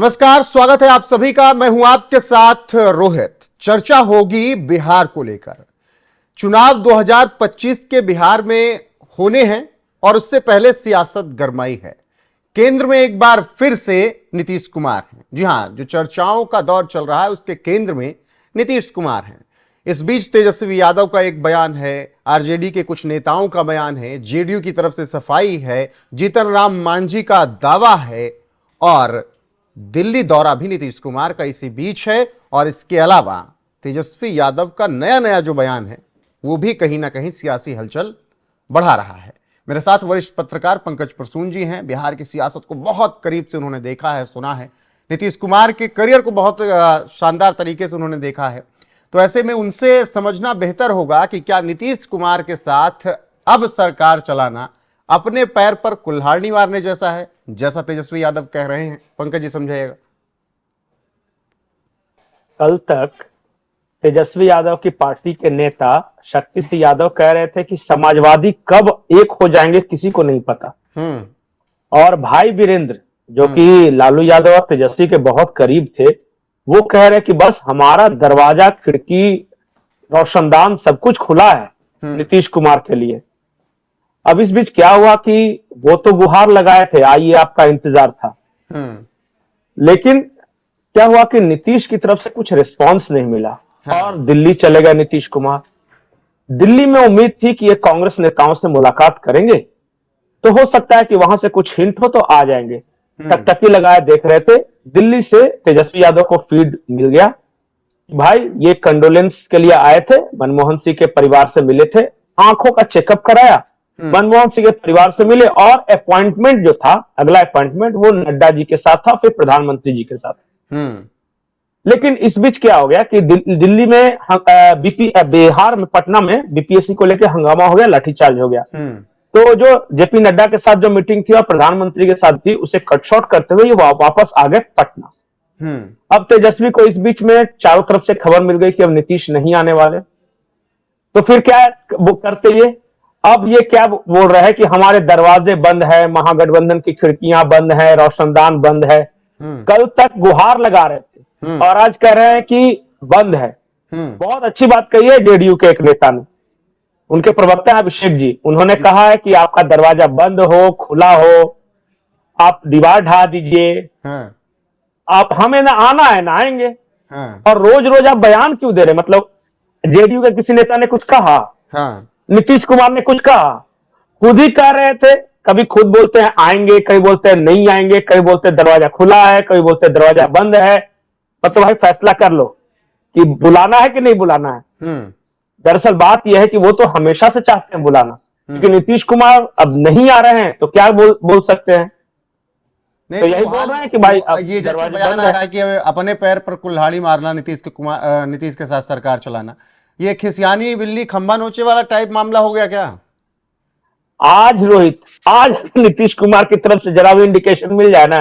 नमस्कार, स्वागत है आप सभी का। मैं हूं आपके साथ रोहित। चर्चा होगी बिहार को लेकर। चुनाव 2025 के बिहार में होने हैं और उससे पहले सियासत गरमाई है। केंद्र में एक बार फिर से नीतीश कुमार हैं। जी हां, जो चर्चाओं का दौर चल रहा है उसके केंद्र में नीतीश कुमार हैं। इस बीच तेजस्वी यादव का एक बयान है, आरजेडी के कुछ नेताओं का बयान है, जेडीयू की तरफ से सफाई है, जीतन राम मांझी का दावा है और दिल्ली दौरा भी नीतीश कुमार का इसी बीच है। और इसके अलावा तेजस्वी यादव का नया नया जो बयान है वो भी कहीं ना कहीं सियासी हलचल बढ़ा रहा है। मेरे साथ वरिष्ठ पत्रकार पंकज प्रसून जी हैं। बिहार की सियासत को बहुत करीब से उन्होंने देखा है, सुना है। नीतीश कुमार के करियर को बहुत शानदार तरीके से उन्होंने देखा है। तो ऐसे में उनसे समझना बेहतर होगा कि क्या नीतीश कुमार के साथ अब सरकार चलाना अपने पैर पर कुल्हाड़ी मारने जैसा है, जैसा तेजस्वी यादव कह रहे हैं। पंकज जी समझाइएगा। कल तक तेजस्वी यादव की पार्टी के नेता शक्ति सिंह यादव कह रहे थे कि समाजवादी कब एक हो जाएंगे किसी को नहीं पता। और भाई वीरेंद्र जो कि लालू यादव और तेजस्वी के बहुत करीब थे, वो कह रहे कि बस हमारा दरवाजा, खिड़की, रोशनदान सब कुछ खुला है नीतीश कुमार के लिए। अब इस बीच क्या हुआ कि वो तो गुहार लगाए थे, आइए आपका इंतजार था, लेकिन क्या हुआ कि नीतीश की तरफ से कुछ रिस्पांस नहीं मिला और दिल्ली चले गए नीतीश कुमार। दिल्ली में उम्मीद थी कि ये कांग्रेस नेताओं से मुलाकात करेंगे तो हो सकता है कि वहां से कुछ हिंट हो तो आ जाएंगे। टकटकी लगाए देख रहे थे। दिल्ली से तेजस्वी यादव को फीड मिल गया, भाई ये कंडोलेंस के लिए आए थे, मनमोहन सिंह के परिवार से मिले थे, आंखों का चेकअप कराया, मनमोहन सिंह के परिवार से मिले और अपॉइंटमेंट जो था, अगला अपॉइंटमेंट वो नड्डा जी के साथ था, फिर प्रधानमंत्री जी के साथ। लेकिन इस बीच क्या हो गया कि दिल्ली में बिहार में, पटना में बीपीएससी को लेकर हंगामा हो गया, लाठीचार्ज हो गया। तो जो जेपी नड्डा के साथ जो मीटिंग थी और प्रधानमंत्री के साथ थी, उसे कट शॉर्ट करते हुए ये वापस आ गए पटना। अब तेजस्वी को इस बीच में चारों तरफ से खबर मिल गई कि अब नीतीश नहीं आने वाले। तो फिर क्या वो करते, ये अब ये क्या बोल रहे हैं कि हमारे दरवाजे बंद है, महागठबंधन की खिड़कियां बंद है, रोशनदान बंद है। कल तक गुहार लगा रहे थे और आज कह रहे हैं कि बंद है। बहुत अच्छी बात कही है जेडीयू के एक नेता ने, उनके प्रवक्ता अभिषेक जी, उन्होंने कहा है कि आपका दरवाजा बंद हो, खुला हो, आप दीवार ढा दीजिए, आप हमें ना आना है ना आएंगे। और रोज रोज आप बयान क्यों दे रहे? मतलब जेडीयू के किसी नेता ने कुछ कहा, नीतीश कुमार ने कुछ कहा, खुद ही कह रहे थे। कभी खुद बोलते हैं आएंगे, कभी बोलते हैं नहीं आएंगे, कभी बोलते हैं दरवाजा खुला है, कभी बोलते हैं दरवाजा बंद है। तो भाई फैसला कर लो कि बुलाना है कि नहीं बुलाना है। दरअसल बात यह है कि वो तो हमेशा से चाहते हैं बुलाना, क्योंकि नीतीश कुमार अब नहीं आ रहे हैं तो क्या बोल सकते हैं। तो यही बोल रहे हैं कि भाई ये जैसे बयान आ रहा है कि अपने पैर पर कुल्हाड़ी मारना, नीतीश के साथ सरकार चलाना, ये खिसियानी बिल्ली खंबा नोचे वाला टाइप मामला हो गया क्या? आज रोहित, आज नीतीश कुमार की तरफ से जरा भी इंडिकेशन मिल जाए ना,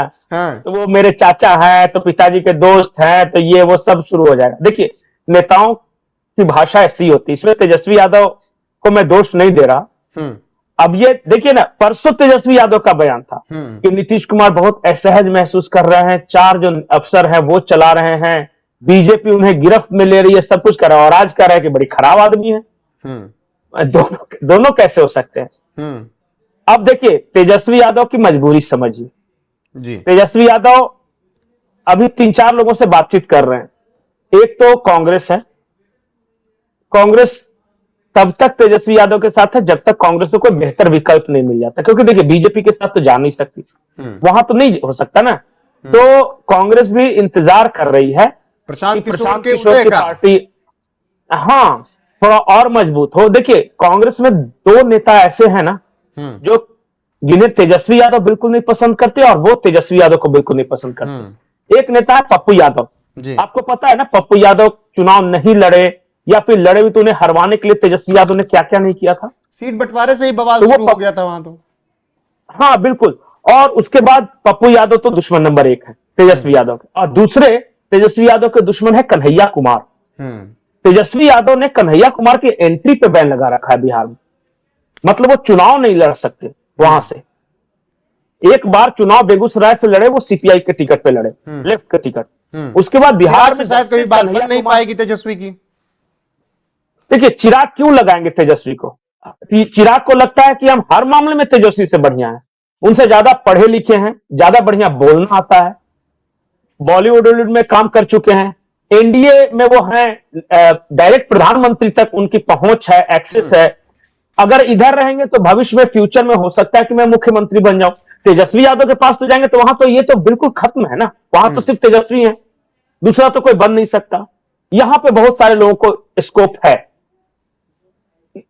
तो वो मेरे चाचा है, तो पिताजी के दोस्त हैं, तो ये वो सब शुरू हो जाएगा। देखिए, नेताओं की भाषा ऐसी होती है। इसमें तेजस्वी यादव को मैं दोष नहीं दे रहा। अब ये देखिए ना, परसों तेजस्वी यादव का बयान था कि नीतीश कुमार बहुत असहज महसूस कर रहे हैं, 4 जो अफसर हैं वो चला रहे हैं, बीजेपी उन्हें गिरफ्त में ले रही है, सब कुछ कर रहा है, और आज कह रहा है कि बड़ी खराब आदमी है। दोनों कैसे हो सकते हैं? अब देखिए, तेजस्वी यादव की मजबूरी समझिए जी। तेजस्वी यादव अभी 3-4 लोगों से बातचीत कर रहे हैं। एक तो कांग्रेस है, कांग्रेस तब तक तेजस्वी यादव के साथ है जब तक कांग्रेस को कोई बेहतर विकल्प नहीं मिल जाता, क्योंकि देखिए बीजेपी के साथ तो जा नहीं सकती, वहां तो नहीं हो सकता ना। तो कांग्रेस भी इंतजार कर रही है प्रशांत किशोर की पार्टी थोड़ा और मजबूत हो। देखिए, कांग्रेस में 2 नेता ऐसे हैं ना जो जिन्हें तेजस्वी यादव बिल्कुल नहीं पसंद करते और वो तेजस्वी यादव को बिल्कुल नहीं पसंद करते। एक नेता है पप्पू यादव। आपको पता है ना, पप्पू यादव चुनाव नहीं लड़े, या फिर लड़े भी तो उन्हें हरवाने के लिए तेजस्वी यादव ने क्या क्या नहीं किया था। सीट बंटवारे से ही बवाल शुरू हो गया था वहां तो। हाँ बिल्कुल। और उसके बाद पप्पू यादव तो दुश्मन नंबर 1 है तेजस्वी यादव के, और दूसरे तेजस्वी यादव के दुश्मन है कन्हैया कुमार। तेजस्वी यादव ने कन्हैया कुमार की एंट्री पे बैन लगा रखा है बिहार में, मतलब वो चुनाव नहीं लड़ सकते वहां से। एक बार चुनाव बेगूसराय से लड़े, वो सीपीआई के टिकट पे लड़े, लेफ्ट के टिकट। उसके बाद बिहार से में शायद कभी बात बन नहीं पाएगी तेजस्वी की। देखिए, चिराग क्यों लगाएंगे तेजस्वी को? चिराग को लगता है कि हम हर मामले में तेजस्वी से बढ़िया हैं, उनसे ज्यादा पढ़े लिखे हैं, ज्यादा बढ़िया बोलना आता है, बॉलीवुड हॉलीवुड में काम कर चुके हैं, एनडीए में वो हैं, डायरेक्ट प्रधानमंत्री तक उनकी पहुंच है, एक्सेस है। अगर इधर रहेंगे तो भविष्य में, फ्यूचर में हो सकता है कि मैं मुख्यमंत्री बन जाऊं। तेजस्वी यादव के पास तो जाएंगे तो वहां तो ये तो बिल्कुल खत्म है ना, वहां तो सिर्फ तेजस्वी है, दूसरा तो कोई बन नहीं सकता। यहां पे बहुत सारे लोगों को स्कोप है,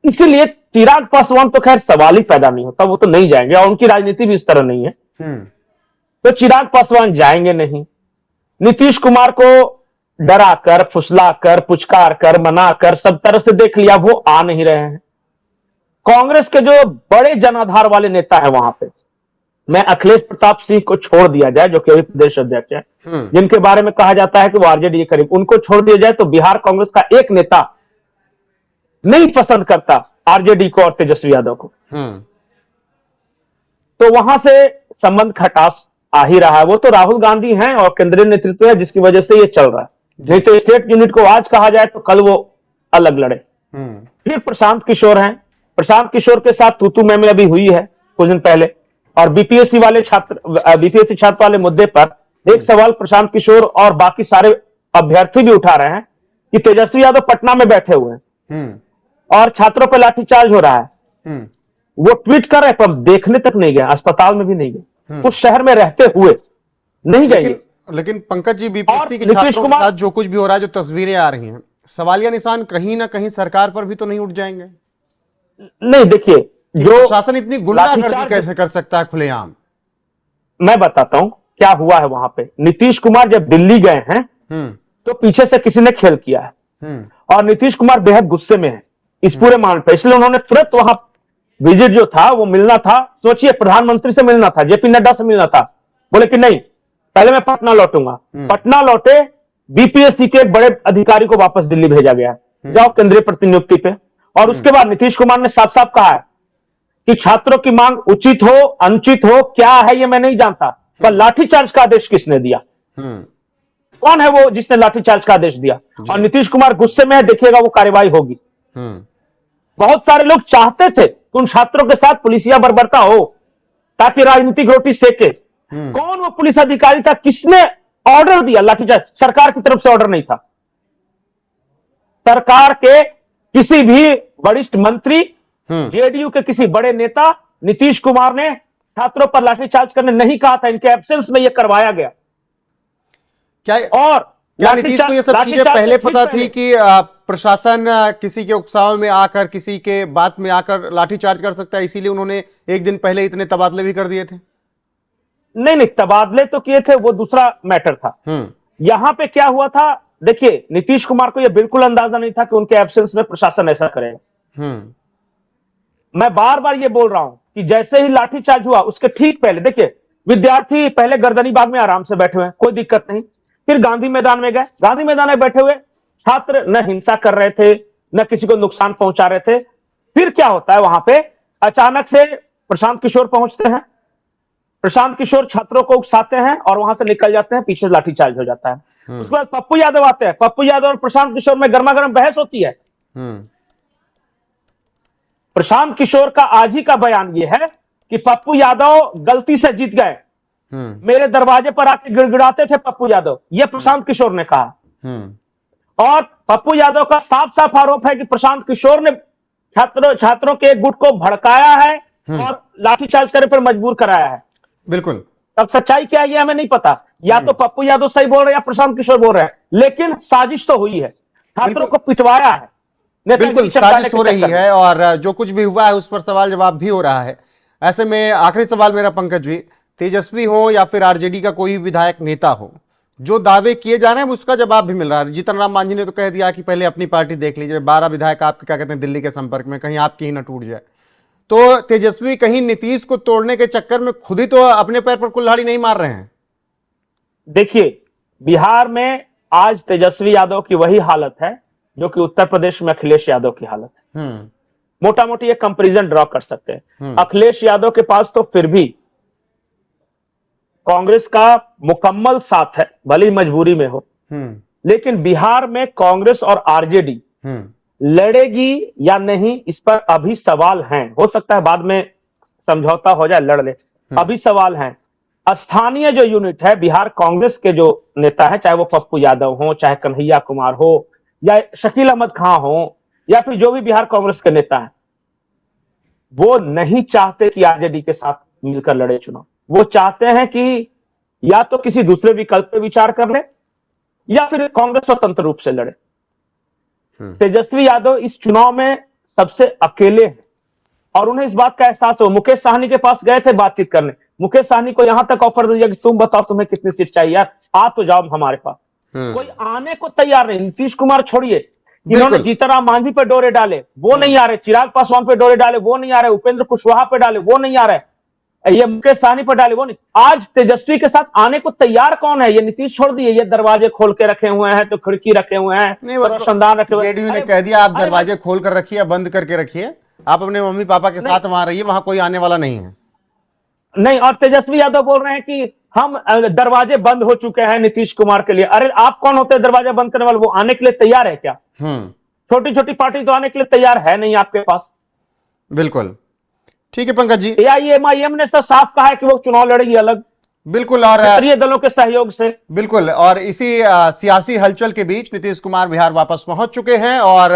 इसीलिए चिराग पासवान तो खैर सवाल ही पैदा नहीं होता, वो तो नहीं जाएंगे, और उनकी राजनीति भी इस तरह नहीं है। तो चिराग पासवान जाएंगे नहीं। नीतीश कुमार को डरा कर, फुसला कर, पुचकार कर, मना कर, सब तरह से देख लिया, वो आ नहीं रहे हैं। कांग्रेस के जो बड़े जनाधार वाले नेता है वहां पे, मैं अखिलेश प्रताप सिंह को छोड़ दिया जाए, जो कि अभी प्रदेश अध्यक्ष है, जिनके बारे में कहा जाता है कि वो आरजेडी के करीब, उनको छोड़ दिया जाए तो बिहार कांग्रेस का एक नेता नहीं पसंद करता आरजेडी को और तेजस्वी यादव को। तो वहां से संबंध खटास आ ही रहा है। वो तो राहुल गांधी हैं और केंद्रीय नेतृत्व है जिसकी वजह से ये चल रहा है, नहीं तो स्टेट यूनिट को आज कहा जाए तो कल वो अलग लड़े। फिर प्रशांत किशोर हैं, प्रशांत किशोर के साथ तूतू मैम अभी हुई है कुछ दिन पहले, और बीपीएससी छात्र वाले मुद्दे पर एक सवाल प्रशांत किशोर और बाकी सारे अभ्यर्थी भी उठा रहे हैं कि तेजस्वी यादव पटना में बैठे हुए हैं और छात्रों पर लाठीचार्ज हो रहा है। वो ट्वीट कर रहे पर देखने तक नहीं गए, अस्पताल में भी नहीं गए, उस शहर में रहते हुए नहीं गए। लेकिन पंकज जी, बीपीएससी के छात्रों के साथ जो कुछ भी हो रहा है, जो तस्वीरें आ रही हैं, सवालिया निशान कहीं ना कहीं सरकार पर भी तो नहीं उठ जाएंगे? नहीं, देखिए, जो प्रशासन इतनी गुंडागर्दी कैसे कर सकता है खुलेआम? मैं बताता हूं क्या हुआ है वहां पे। नीतीश कुमार जब दिल्ली गए हैं तो पीछे से किसी ने खेल किया है और नीतीश कुमार बेहद गुस्से में है इस पूरे मामले पर, इसलिए उन्होंने तुरंत वहां विजिट जो था वो मिलना था, सोचिए प्रधानमंत्री से मिलना था, जेपी नड्डा से मिलना था, बोले कि नहीं पहले मैं पटना लौटूंगा। पटना लौटे, बीपीएससी के एक बड़े अधिकारी को वापस दिल्ली भेजा गया, जाओ केंद्रीय प्रतिनियुक्ति पे। और उसके बाद नीतीश कुमार ने साफ साफ कहा है कि छात्रों की मांग उचित हो अनुचित हो क्या है ये मैं नहीं जानता, पर लाठीचार्ज का आदेश किसने दिया, कौन है वो जिसने लाठीचार्ज का आदेश दिया? और नीतीश कुमार गुस्से में है, देखिएगा वो कार्रवाई होगी। बहुत सारे लोग चाहते थे कि उन छात्रों के साथ पुलिसिया बर्बरता हो ताकि राजनीतिक रोटी सेके। कौन वो पुलिस अधिकारी था, किसने ऑर्डर दिया लाठीचार्ज? सरकार की तरफ से ऑर्डर नहीं था, सरकार के किसी भी वरिष्ठ मंत्री, जेडीयू के किसी बड़े नेता, नीतीश कुमार ने छात्रों पर लाठीचार्ज करने नहीं कहा था, इनके एब्सेंस में यह करवाया गया। क्या नीतीश को ये सब चीजें पहले पता थी कि प्रशासन किसी के उकसाव में आकर, किसी के बात में आकर लाठीचार्ज कर सकता है, इसीलिए उन्होंने एक दिन पहले इतने तबादले भी कर दिए थे? नहीं, तबादले तो किए थे, वो दूसरा मैटर था। यहां पे क्या हुआ था, देखिए नीतीश कुमार को यह बिल्कुल अंदाजा नहीं था कि उनके एब्सेंस में प्रशासन ऐसा करेगा। मैं बार बार ये बोल रहा हूं कि जैसे ही लाठीचार्ज हुआ उसके ठीक पहले, देखिए विद्यार्थी पहले गर्दनी बाग में आराम से बैठे हुए हैं, कोई दिक्कत नहीं, फिर गांधी मैदान में गए, गांधी मैदान में बैठे हुए छात्र न हिंसा कर रहे थे न किसी को नुकसान पहुंचा रहे थे। फिर क्या होता है वहां पे, अचानक से प्रशांत किशोर पहुंचते हैं, प्रशांत किशोर छात्रों को उकसाते हैं और वहां से निकल जाते हैं, पीछे लाठीचार्ज हो जाता है। उसके बाद पप्पू यादव आते हैं, पप्पू यादव और प्रशांत किशोर में गर्मा गर्म बहस होती है। प्रशांत किशोर का आज ही का बयान यह है कि पप्पू यादव गलती से जीत गए, मेरे दरवाजे पर आके गिड़गिड़ाते थे पप्पू यादव, यह प्रशांत किशोर ने कहा। और पप्पू यादव का साफ साफ आरोप है कि प्रशांत किशोर ने छात्रों के एक गुट को भड़काया है और लाठीचार्ज करने पर मजबूर कराया है। बिल्कुल। अब सच्चाई क्या है ये हमें नहीं पता, या तो पप्पू यादव सही बोल रहे हैं या प्रशांत किशोर बोल रहे हैं, लेकिन साजिश तो हुई है, छात्रों को पिटवाया है, बिल्कुल साजिश हो रही है और जो कुछ भी हुआ है उस पर सवाल जवाब भी हो रहा है। ऐसे में आखिरी सवाल मेरा पंकज जी, तेजस्वी हो या फिर आरजेडी का कोई विधायक नेता हो, जो दावे किए जा रहे हैं उसका जवाब भी मिल रहा है। जीतन राम मांझी ने तो कह दिया कि पहले अपनी पार्टी देख लीजिए, 12 विधायक आपके क्या कहते हैं दिल्ली के संपर्क में, कहीं आपकी ही ना टूट जाए। तो तेजस्वी कहीं नीतीश को तोड़ने के चक्कर में खुद ही तो अपने पैर पर कुल्हाड़ी नहीं मार रहे हैं? देखिए, बिहार में आज तेजस्वी यादव की वही हालत है जो कि उत्तर प्रदेश में अखिलेश यादव की हालत है। मोटा मोटी एक कंपैरिजन ड्रॉ कर सकते हैं। अखिलेश यादव के पास तो फिर भी कांग्रेस का मुकम्मल साथ है, भले ही मजबूरी में हो। लेकिन बिहार में कांग्रेस और आरजेडी लड़ेगी या नहीं, इस पर अभी सवाल हैं। हो सकता है बाद में समझौता हो जाए, लड़ ले, अभी सवाल हैं। स्थानीय जो यूनिट है बिहार कांग्रेस के जो नेता है, चाहे वो पप्पू यादव हो, चाहे कन्हैया कुमार हो, या शकील अहमद खां हो, या फिर जो भी बिहार कांग्रेस के नेता हैं, वो नहीं चाहते कि आरजेडी के साथ मिलकर लड़े चुनाव। वो चाहते हैं कि या तो किसी दूसरे विकल्प पे विचार कर ले, या फिर कांग्रेस स्वतंत्र रूप से लड़े। तेजस्वी यादव इस चुनाव में सबसे अकेले हैं और उन्हें इस बात का एहसास हो। मुकेश साहनी के पास गए थे बातचीत करने, मुकेश साहनी को यहां तक ऑफर दिया कि तुम बताओ तुम्हें कितनी सीट चाहिए यार, आ तो जाओ हमारे पास। कोई आने को तैयार नहीं। नीतीश कुमार छोड़िए, इन्होंने जीतनराम मांझी पे डोरे डाले, वो नहीं आ रहे। चिराग पासवान पे डोरे डाले, वो नहीं आ रहे। उपेंद्र कुशवाहा पे डाले, वो नहीं आ रहे। ये मुकेश साहनी पर डाले, वो नहीं। आज तेजस्वी के साथ आने को तैयार कौन है? ये नीतीश छोड़ दिए, ये दरवाजे खोल के रखे हुए हैं, तो खिड़की रखे हुए हैं, रोशनदान रखे हुए हैं। जेडीयू ने कह दिया आप दरवाजे खोल कर रखिए, बंद करके रखिए, आप अपने मम्मी पापा के साथ वहां रहिए, वहां कोई आने वाला नहीं है। नहीं, और तेजस्वी यादव बोल रहे हैं कि हम दरवाजे बंद हो चुके हैं नीतीश कुमार के लिए। अरे आप कौन होते हैं दरवाजा बंद करने वाले? वो आने के लिए तैयार है क्या? छोटी छोटी पार्टी तो आने के लिए तैयार है नहीं आपके पास। बिल्कुल ठीक है पंकज जी। एआईएमआईएम ने तो साफ कहा है कि वो चुनाव लड़ेगी अलग, बिल्कुल, और क्षेत्रीय दलों के सहयोग से। बिल्कुल, और इसी सियासी हलचल के बीच नीतीश कुमार बिहार वापस पहुंच चुके हैं और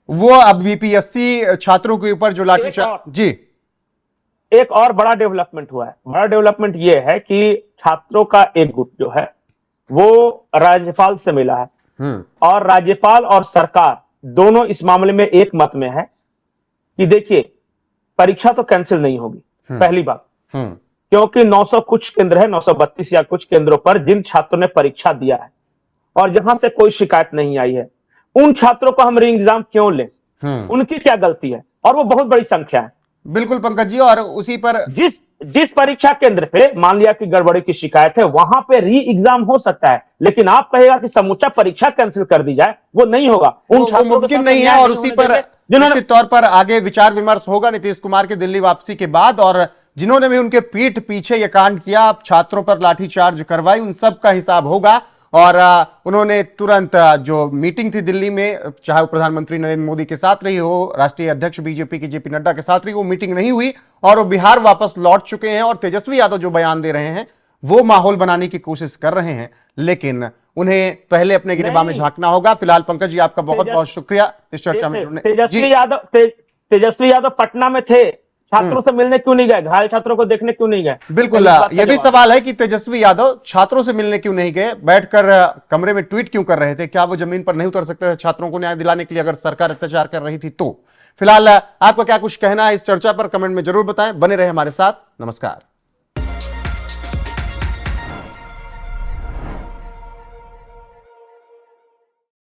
वो अब बीपीएससी छात्रों के ऊपर जो लाठीचार्ज। जी, एक और बड़ा डेवलपमेंट हुआ है। बड़ा डेवलपमेंट ये है कि छात्रों का एक गुट जो है वो राज्यपाल से मिला है और राज्यपाल और सरकार दोनों इस मामले में एक मत में है कि देखिए परीक्षा तो कैंसिल नहीं होगी, पहली बात, क्योंकि 900 कुछ केंद्र है, 932 या कुछ केंद्रों पर जिन छात्रों ने परीक्षा दिया है और जहां से कोई शिकायत नहीं आई है, उन छात्रों को हम री एग्जाम क्यों लें? उनकी क्या गलती है? और वो बहुत बड़ी संख्या है। बिल्कुल पंकज जी, और उसी पर जिस परीक्षा केंद्र पे मान लिया कि गड़बड़ी की शिकायत है, वहां पे री एग्जाम हो सकता है, लेकिन आप कहेगा कि समूचा परीक्षा कैंसिल कर दी जाए, वो नहीं होगा। उन छात्रों मुमकिन नहीं है। और उसी पर निश्चित तौर पर आगे विचार विमर्श होगा नीतीश कुमार की दिल्ली वापसी के बाद, और जिन्होंने भी उनके पीठ पीछे ये कांड किया, छात्रों पर लाठीचार्ज करवाई, उन सब का हिसाब होगा। और उन्होंने तुरंत जो मीटिंग थी दिल्ली में, चाहे वो प्रधानमंत्री नरेंद्र मोदी के साथ रही हो, राष्ट्रीय अध्यक्ष बीजेपी के जेपी नड्डा के साथ रही, वो मीटिंग नहीं हुई और वो बिहार वापस लौट चुके हैं। और तेजस्वी यादव जो बयान दे रहे हैं वो माहौल बनाने की कोशिश कर रहे हैं, लेकिन उन्हें पहले अपने गिरबान में झांकना होगा। फिलहाल पंकज जी आपका बहुत बहुत शुक्रिया इस चर्चा में जुड़ने। तेजस्वी यादव पटना में थे, छात्रों से मिलने क्यों नहीं गए? घायल छात्रों को देखने क्यों नहीं गए? बिल्कुल, यह भी सवाल है कि तेजस्वी यादव छात्रों से मिलने क्यों नहीं गए, बैठकर कमरे में ट्वीट क्यों कर रहे थे? क्या वो जमीन पर नहीं उतर सकते थे छात्रों को न्याय दिलाने के लिए, अगर सरकार अत्याचार कर रही थी तो? फिलहाल आपका क्या कुछ कहना है इस चर्चा पर, कमेंट में जरूर बताएं। बने रहे हमारे साथ। नमस्कार।